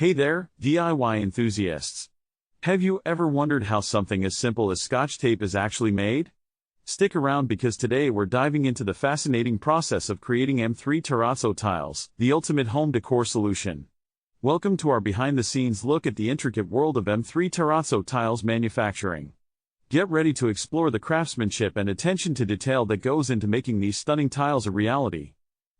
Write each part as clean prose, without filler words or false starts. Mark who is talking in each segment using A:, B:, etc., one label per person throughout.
A: Hey there, DIY enthusiasts. Have you ever wondered how something as simple as Scotch tape is actually made? Stick around because today we're diving into the fascinating process of creating M3 TERRAZZO Tiles, the ultimate home decor solution. Welcome to our behind-the-scenes look at the intricate world of M3 TERRAZZO Tiles manufacturing. Get ready to explore the craftsmanship and attention to detail that goes into making these stunning tiles a reality.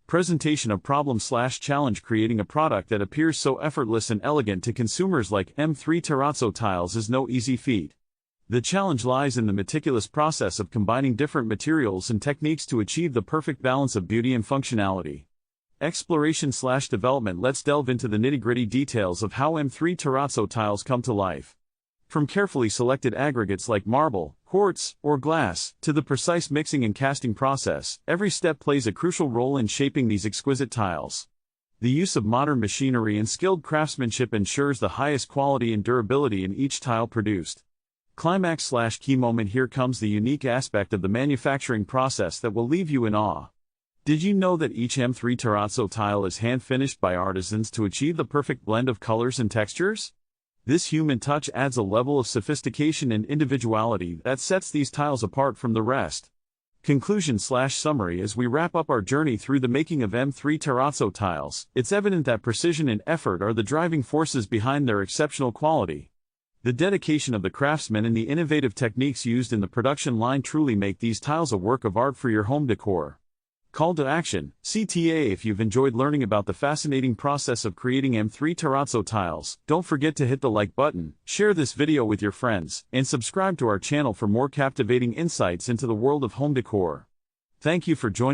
A: Presentation of problem/challenge. Creating a product that appears so effortless and elegant to consumers like M3 TERRAZZO Tiles is no easy feat. The challenge lies in the meticulous process of combining different materials and techniques to achieve the perfect balance of beauty and functionality. Exploration/development. Let's delve into the nitty-gritty details of how M3 TERRAZZO Tiles come to life. From carefully selected aggregates like marble, quartz, or glass, to the precise mixing and casting process, every step plays a crucial role in shaping these exquisite tiles. The use of modern machinery and skilled craftsmanship ensures the highest quality and durability in each tile produced. Climax/key moment. Here comes the unique aspect of the manufacturing process that will leave you in awe. Did you know that each M3 TERRAZZO tile is hand-finished by artisans to achieve the perfect blend of colors and textures? This human touch adds a level of sophistication and individuality that sets these tiles apart from the rest. Conclusion/summary. As we wrap up our journey through the making of M3 TERRAZZO tiles, it's evident that precision and effort are the driving forces behind their exceptional quality. The dedication of the craftsmen and the innovative techniques used in the production line truly make these tiles a work of art for your home decor. Call to action, CTA. If you've enjoyed learning about the fascinating process of creating M3 TERRAZZO tiles, don't forget to hit the like button, share this video with your friends, and subscribe to our channel for more captivating insights into the world of home decor. Thank you for joining